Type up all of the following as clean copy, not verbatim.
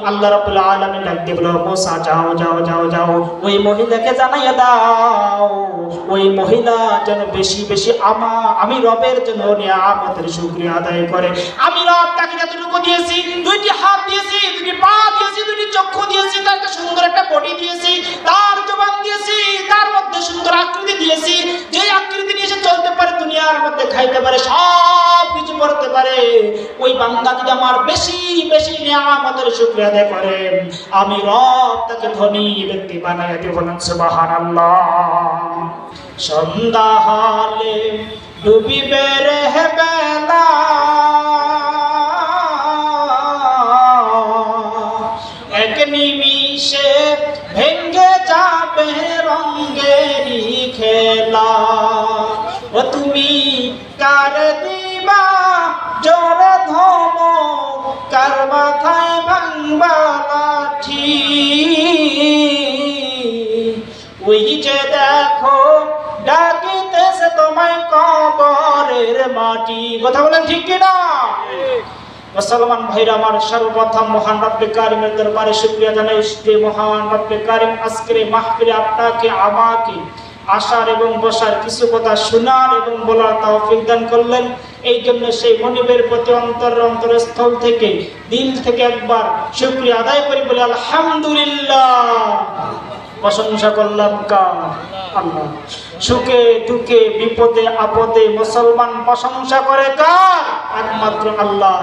আল্লাহ রাব্বুল আলামিন ডাক দিয়ে বলল, মুসা যাও যাও যাও যাও, ওই মহিলাকে জানাইয়া দাও ওই মহিলা যেন বেশি বেশি আমি রবের জন্য নিয়ামতের শুকরিয়া আদায় করে। আমি রব তাকে যতটুকু দিয়েছি, দুইটি হাত দিয়েছি, দুইটি পা দিয়েছি, দুইটি চক্ষু দিয়েছি, তার সুন্দর একটা বডি দিয়েছি, তার জবান দিয়েছি, তার মধ্যে সুন্দর আকৃতি দিয়েছি, যে আকৃতি নিয়ে সে চলতে পারে, দুনিয়ার মধ্যে খাইতে পারে, সব কিছু করতে পারে। ওই বান্দা যদি আমার বেশি বেশি নিয়ামতের শুকরিয়া আদায় করে, আমি রব তাকে ধনী ব্যক্তি বানাইয়া দেব। সুবহানাল্লাহ। সন্ধ্যা হলে ডুবিবে রে বেলা, এক নিমিষে ভেঙ্গে যাবে রঙেরই খেলা। ও তুমি কার দিবা জোরে ধমক, কার মাথায় ভাঙবা লাঠি, ওই যে দেখো ডাকিতেছে তোমায় কবরের মাটি। কথা বলেন ঠিক কিনা? মুসলমান ভাইরা আমার, সর্বপ্রথম মহান রব্বে কারিমের দরবারে শুকরিয়া জানাই যে মহান রব্বে কারিম আজকের এই মাহফিলে আপনাকে আমাকে আসার এবং বসার, কিছু কথা শোনার এবং বলার তৌফিক দান করলেন। এই জন্য সেই মনিবের প্রতি অন্তরস্থল থেকে, দিল থেকে একবার শুকরিয়া আদায় করি, বলে আলহামদুলিল্লাহ। প্রশংসা করলাম কার? আল্লাহ। সুখে দুঃখে বিপদে আপদে মুসলমান প্রশংসা করে কার? একমাত্র আল্লাহ।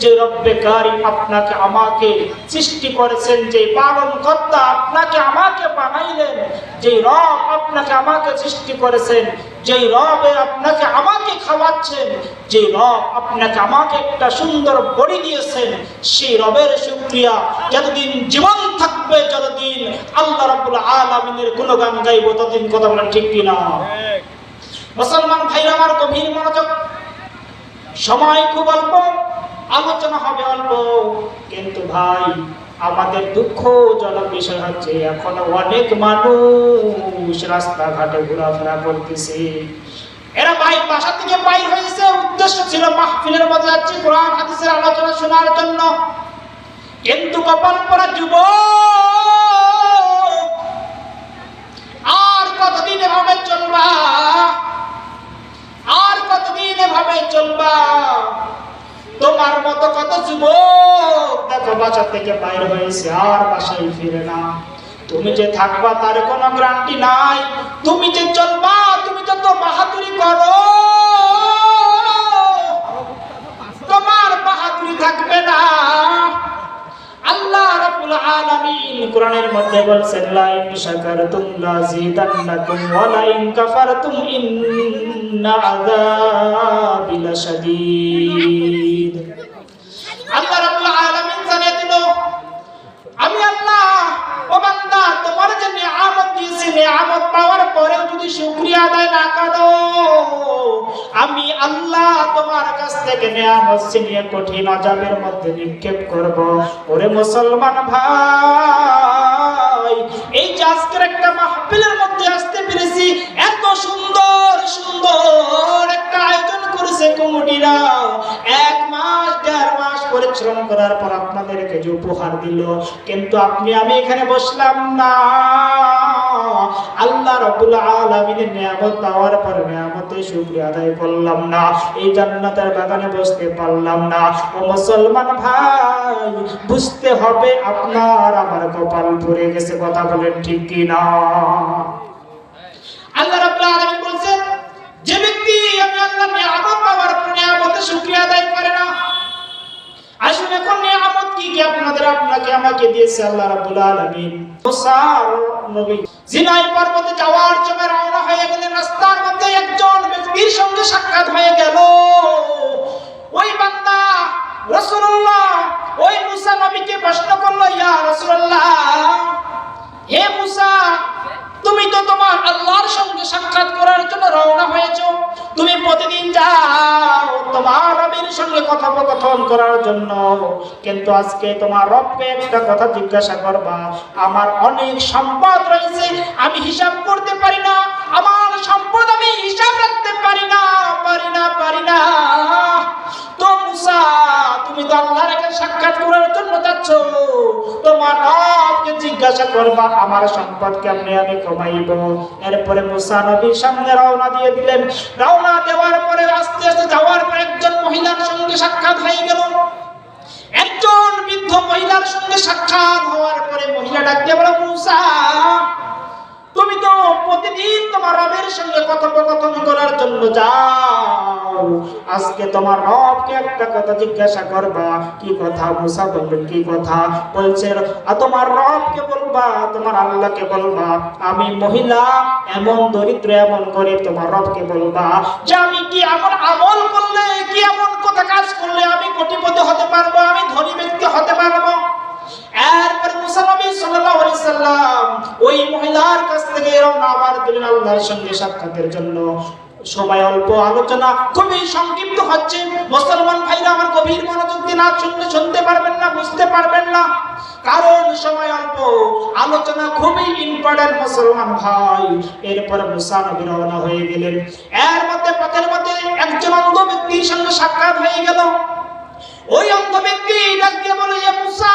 যে রব্বে কারিম আপনাকে আমাকে সৃষ্টি করেছেন, যে পালন কর্তা আপনাকে আমাকে বানাইলেন, যে রব আপনাকে আমাকে সৃষ্টি করেছেন, যে রব আপনাকে আমাকে খাওয়াচ্ছেন, যে রব আপনাকে আমাকে একটা সুন্দর বডি দিয়েছেন, সেই রবের শুকরিয়া যতদিন জীবন থাকবে, যতদিন আল্লাহ রাব্বুল আলামিনের গুণগান গাইব, ততদিন। কথা বলেন ঠিক কিনা? মুসলমান ভাইরা আমার, গভীর মনোযোগ। সময় খুব অল্প, আলোচনা হবে অল্প, কিন্তু ভাই আমাদের দুঃখজনক বিষয় হচ্ছে এখনো অনেক মানুষ রাস্তাঘাটে ঘোরাফেরা করতেছে। এরা ভাই বাসা থেকে বাইর হয়েছে, উদ্দেশ্য ছিল মাহফিলের মধ্যে যাচ্ছে কোরআন হাদিসের আলোচনা শোনার জন্য, কিন্তু কপাল পরা যুবক, আর কতদিন এভাবে চলবা? আর কতদিন এভাবে চলবা? তোমার মতো কত যুবক দেখো বাসা থেকে বাইর হয়েছে আর বাসায় ফিরে না। তুমি যে থাকবা তার কোনো গ্যারান্টি নাই, তুমি যে চলবা, তুমি যত বাহাদুরি করো তোমার বাহাদুরি থাকবে না। আল্লাহ রাব্বুল আলামিন কোরআনের মধ্যে বলেছেন, লা ইন শাকারতুম লাযিদান্নাকুম ওয়া লা ইন কাফারতুম ইন্না আযাবি লাশাদীদ। আল্লাহ রাব্বুল আলামিন জানিয়ে দিল, আমি আল্লাহ, ও বান্দা, তোমার যে নিয়ামত দিয়েছি, নিয়ামত পাওয়ার পরেও যদি শুকরিয়া আদায় না করো, আমি আল্লাহ তোমার কাছ থেকে নিয়ামত ছিনিয়ে কঠিন আযাবের মধ্যে নিক্ষেপ করব। ওরে মুসলমান ভাই, এই যে আজকের একটা মাহফিলের মধ্যে আসতে পেরেছি, এত সুন্দর সুন্দর একটা আয়োজন করেছে কমিটিরা, 1 মাস 1.5 মাস পরিশ্রম করার পর আপনাদেরকে যে উপহার দিল, কিন্তু আমি এখানে বসলাম না, আল্লাহ রাব্বুল আলামিনের নিয়ামত পাওয়ার পর নিয়ামতের শুকরিয়া আদায় করলাম না, এই জান্নাতের বাগানে বসতে পারলাম না। ও মুসলমান ভাই, বুঝতে হবে আপনার আমার কপাল পুড়ে গেছে। কথা বলেন ঠিক কি না? আল্লাহ রাব্বুল আলামিন বলেন, যে ব্যক্তি আমি আল্লাহর নিয়ামত পাওয়ার পর নিয়ামতের শুকরিয়া আদায় করে না, আসলে কোন নিয়ামত কি আপনাকে আমাকে দিয়েছে আল্লাহ রাব্বুল আলামিন। মুসা নবী সিনাই পর্বতে যাওয়ার জন্য রওনা হয়ে গেলেন। রাস্তার মধ্যে একজন ব্যক্তির সঙ্গে সাক্ষাৎ হয়ে গেল। ওই বান্দা রাসূলুল্লাহ ওই মুসা নবীকে প্রশ্ন করলো, ইয়া রাসূলুল্লাহ, হে মুসা, তুমি তো তোমার আল্লাহর সঙ্গে সাক্ষাৎ করার জন্য রওনা হয়েছো, তুমি প্রতিদিন যাও তোমার রবের সঙ্গে কথোপকথন করার জন্য, কিন্তু আজকে তোমার রবকে একটা কথা জিজ্ঞাসা করবা, আমার অনেক সম্পদ রয়েছে, আমি হিসাব করতে পারি না, আমার সম্পদ আমি হিসাব রাখতে পারি না। তো মুসা, তুমি তো আল্লাহর কাছে সাক্ষাৎ করার জন্য যাচ্ছ, তোমার রবকে জিজ্ঞাসা করবা আমার সম্পদ কেমনে আমি কমাইব। এরপরে মুসা নবীর সামনে রওনা দিয়ে দিলেন। রওনা দেওয়ার পরে আস্তে আস্তে যাওয়ার পর একজন মহিলার সঙ্গে সাক্ষাৎ হয়ে গেল। একজন বৃদ্ধ মহিলার সঙ্গে সাক্ষাৎ হওয়ার পরে মহিলা ডাকতে বলে, মুসা, তুমি তো প্রতিদিন তোমার রবের সঙ্গে কথোপকথন করার জন্য যাও, আজকে তোমার রবকে একটা কথা জিজ্ঞাসা করবা। কি কথা? মুসা বললেন, কি কথা? বলছে, তোমার রবকে বলবা, তোমার আল্লাহকে বলবা আমি মহিলা, এমন দরিদ্র, এমন গরিব, তোমার রবকে বলবা যে আমি কি এমন আমল করলে, কি এমন কথা কাজ করলে আমি কোটিপতি হতে পারবো, আমি ধনী ব্যক্তি হতে পারবো। এরপর মুসা নবী সাল্লাল্লাহু আলাইহি সাল্লাম ওই মহিলার কাছ থেকে রওনা আবার দিলেন আল্লাহর সঙ্গে সাক্ষাতের জন্য। সময় অল্প, আলোচনা খুবই সংক্ষিপ্ত হচ্ছে। মুসলমান ভাইরা আমার গভীর মনোযোগ দিয়ে না শুনতে পারবেন না, বুঝতে পারবেন না, কারণ সময় অল্প, আলোচনা খুবই ইম্পর্টেন্ট মুসলমান ভাই। এরপর মুসা নবী রওনা হয়ে গেলেন। এর মধ্যে পথের মধ্যে একজন অন্ধ ব্যক্তির সঙ্গে সাক্ষাৎ হয়ে গেল। ওই অন্ধ ব্যক্তি ডাক দিয়ে বলে, মুসা,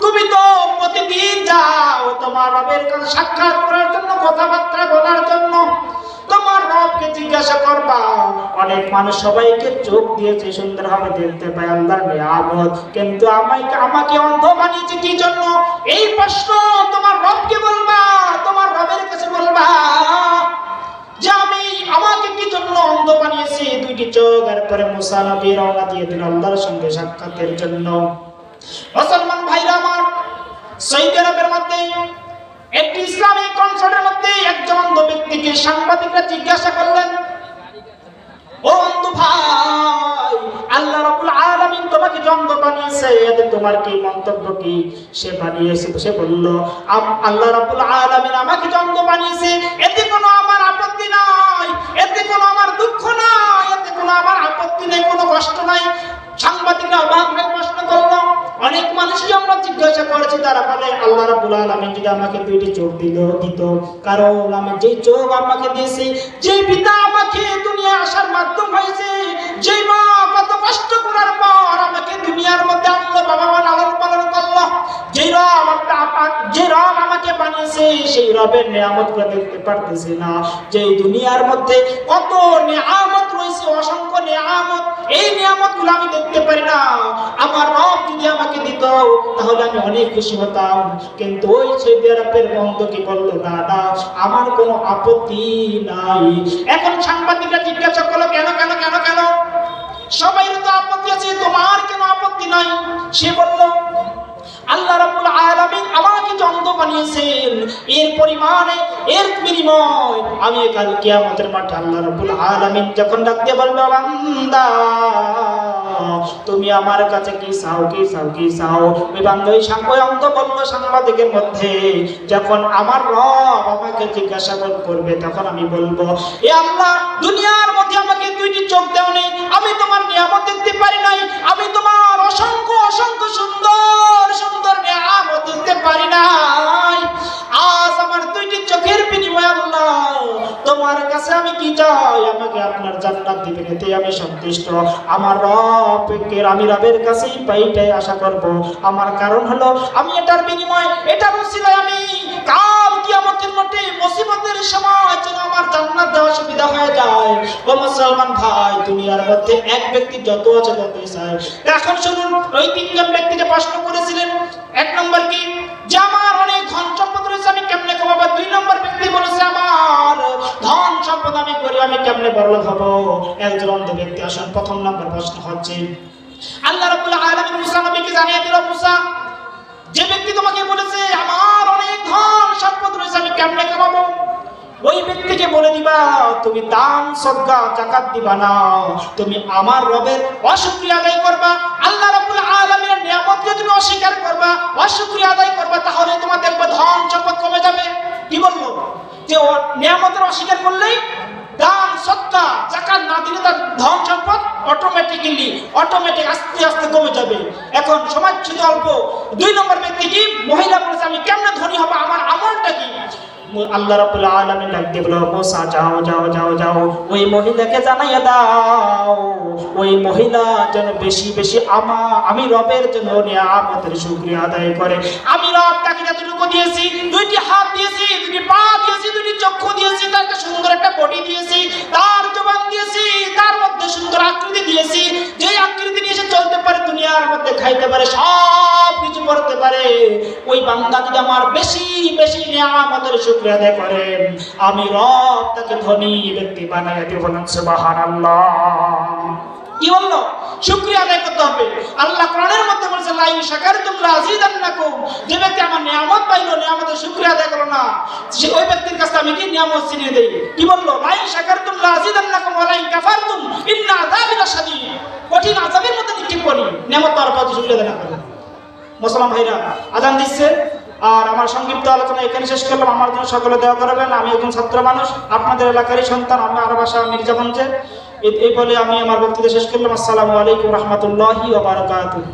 তুমি তো প্রতিদিন যাও তোমার রবের কাছে সাক্ষাৎ করার জন্য, কথাবার্তা বলার জন্য, তোমার রবকে জিজ্ঞাসা করবা। অনেক মানুষ সবাইকে চোখ দিয়েছে, সুন্দরভাবে দেখতে পায় আল্লাহর নিয়ামত, কিন্তু আমাকে অন্ধ বানিয়েছে কি জন্য? এই প্রশ্ন তোমার রবকে বলবা, তোমার রবের কাছে বলবা যে আমাকে কি জন্য অন্ধ বানিয়েছে, দুইটি চোখ। এরপরে মুসা নবী রওনা দিয়ে দিলেন আল্লাহর সঙ্গে সাক্ষাতের জন্য। মুসলমান ভাইরা আমার, সৌদি আরবের মধ্যে একটি ইসলামিক কনসার্টের মধ্যে একজন অন্ধ ব্যক্তিকে সাংবাদিকরা জিজ্ঞাসা করলেন, ও অন্ধ ভাই, আল্লাহ রাব্বুল আলামিন তোমাকে অন্ধ বানিয়েছে, এতে তোমার কি মন্তব্য? কি সে বলল, আল্লাহ রাব্বুল আলামিন আমাকে অন্ধ বানিয়েছে, এতে কোনো আমার আপত্তি নাই, এতে কোনো আমার দুঃখ নাই, এতে কোনো আমার আপত্তি নেই, কোনো কষ্ট নাই। সাংবাদিকরা অবাক হয়ে প্রশ্ন করলো। অনেক মানুষকে আমরা জিজ্ঞাসা করেছি, তারা বলে আল্লাহ রাব্বুল আলামিন যদি আমাকে দুইটি চোখ দিত, কারণ আমি যে চোখ আমাকে দিয়েছি, যে পিতা আমাকে দুনিয়ায় আসার মাধ্যম হয়েছে, যে মা কত কষ্ট করার পর আমাকে দুনিয়ার মধ্যে আনলো, বাবা মা লালন পালন করলো, যে রব আমাকে বানিয়েছে, সেই রবের নিয়ামতগুলো দেখতে পারতেছি না। যে দুনিয়ার মধ্যে কত নিয়ামত রয়েছে, অসংখ্য নিয়ামত, এই নিয়ামতগুলো আমি দেখতে পারি না। আমার রব যদি আমাকে দিত তাহলে আমি অনেক খুশি হতাম। কিন্তু ওই সৌদি আরবের বন্ধু কি বলল, না, আমার কোনো আপত্তি নাই। এখন সাংবাদিকরা জিজ্ঞাসা করলো, কেন? সবাই তো আপত্তি আছে, তোমার কেন আপত্তি নাই? সে বলল, আল্লাহ রাব্বুল আলামিন আমাকে অন্ধ বানিয়েছেন, এর পরিমাণে, এর বিনিময় আমি কাল কিয়ামতের মাঠে আল্লাহ রাব্বুল আলামিন যখন ডাক দিয়ে বলবে, বান্দা তুমি আমার কাছে কি চাও? ওই বান্দা ওই অন্ধ বলল সাংবাদিকের মধ্যে, যখন আমার রব আমাকে জিজ্ঞাসা করবে তখন আমি বলবো, এ আল্লাহ, দুনিয়ার মধ্যে আমাকে দুইটি চোখ দাও নেই, আমি তোমার নিয়ামত দেখতে পারি নাই, আমি তোমার অসংখ্য সুন্দর নিয়ামত দেখতে পারি নাই। আজ আমার দুইটি চোখের বিনিময়ে আল্লাহ তোমার কাছে আমি কি চাই? আমাকে আপনার জান্নাত দিবেন, এতে আমি সন্তুষ্ট। আমার আমি রবের কাছেই পাইটাই আশা করব। আমার কারণ হলো আমি এটার বিনিময়, এটার উসিলায় আমি কাল কিয়ামতের মাঠে মুসিবতের সময় যেন আমার জান্নাত দেওয়া সুবিধা হয়ে যায়। ও মুসলমান ভাই, দুনিয়ার মধ্যে এক ব্যক্তি যত আছে ততই চায়। এখন শুনুন, ওই তিনজন ব্যক্তিকে প্রশ্ন করেছিলেন, এক নম্বর কি, যে আমার অনেক ধন সম্পদ রয়েছে, আমি কেমনে কমাবো? দুই নম্বর ব্যক্তি বলেছে, আমার ধন সম্পদ আমি করি, আমি কেমনে বড়লোক হব? একজন অন্ধ ব্যক্তি। আসুন, প্রথম নম্বর প্রশ্ন হচ্ছে, আল্লাহ রাব্বুল আলামিন মুসা নবীকে জানিয়ে দিল, মুসা, যে ব্যক্তি তোমাকে বলেছে আমার অনেক ধন সম্পদ রয়েছে, আমি কেমনে কামাবো, ওই ব্যক্তিকে বলে দিবা, তুমি দান সদকা যাকাত দিবা না, তুমি আমার রবের অশুকরিয়া আদায় করবা, আল্লাহ রাব্বুল আলামিনের নিয়ামতকে তুমি অস্বীকার করবা, অশুকরিয়া আদায় করবা, তাহলে তোমার দেখবে ধন সম্পদ কমে যাবে। কি বলবো? যে নিয়ামতের অস্বীকার করলেই, দান সদকা যাকাত না দিলে তার ধন সম্পদ অটোমেটিক আস্তে আস্তে কমে যাবে। এখন সময় ছিল অল্প। দুই নম্বর ব্যক্তি কি, মহিলা বলেছে, আমি কেমনে ধনী হব, আমার আমলটা কি? আল্লাহ রাব্বুল আলামিন ডাক দিয়ে বলল, মুসা যাও যাও যাও যাও, ওই মহিলাকে জানাইয়া দাও ওই মহিলা যেন বেশি বেশি আমি রবের জন্য নিয়ামতের শুকরিয়া আদায় করে। আমি রব তাকে যতটুকু দিয়েছি, দুইটি হাত দিয়েছি, দুইটি পা দিয়েছি, দুইটি চক্ষু দিয়েছি, তাকে সুন্দর একটা বডি দিয়েছি, তার জবান দিয়েছি, তার মধ্যে সুন্দর আকৃতি দিয়েছি, যে আকৃতি নিয়ে সে চলতে পারে, দুনিয়ার মধ্যে খাইতে পারে, সব কিছু করতে পারে। ওই বান্দা যদি আমার বেশি বেশি নিয়ামতের শুকরিয়া আদায় করেন, আমি রব তাকে ধনী ব্যক্তি বানাইয়া দিব। বলেন সুবহানাল্লাহ। কি বললো? শুকরিয়া আদায় করতে হবে। আল্লাহ কোরআনের মধ্যে বলেছে, লা ইন শাকারতুম লাযিদান্নাকুম, যে ব্যক্তি আমার নিয়ামত পাইলো, নিয়ামতের শুকরিয়া আদায় করলো না, সে ওই ব্যক্তির কাছে আমি কি নিয়ামত ছিনিয়ে দেই। কি বললো? লা ইন শাকারতুম লাযিদান্নাকুম ওয়া লা ইন কাফারতুম ইন্না আযাবি লাশাদীদ, কঠিন আযাবের মধ্যে নিক্ষেপ করি নিয়ামত পাওয়ার পর শুকরিয়া আদায় না করে। মুসলমান ভাইরা, আজান দিচ্ছে, আর আমার সংক্ষিপ্ত আলোচনা এখানে শেষ করলাম। আমার জন্য সকলে দোয়া করবেন। আমি একজন ছাত্র মানুষ, আপনাদের এলাকারই সন্তান, আমার বাসা মির্জাগঞ্জে। এই বলে আমি আমার বক্তব্য শেষ করলাম। আসসালামু আলাইকুম রহমতুল্লাহি ওয়া বারাকাতুহু।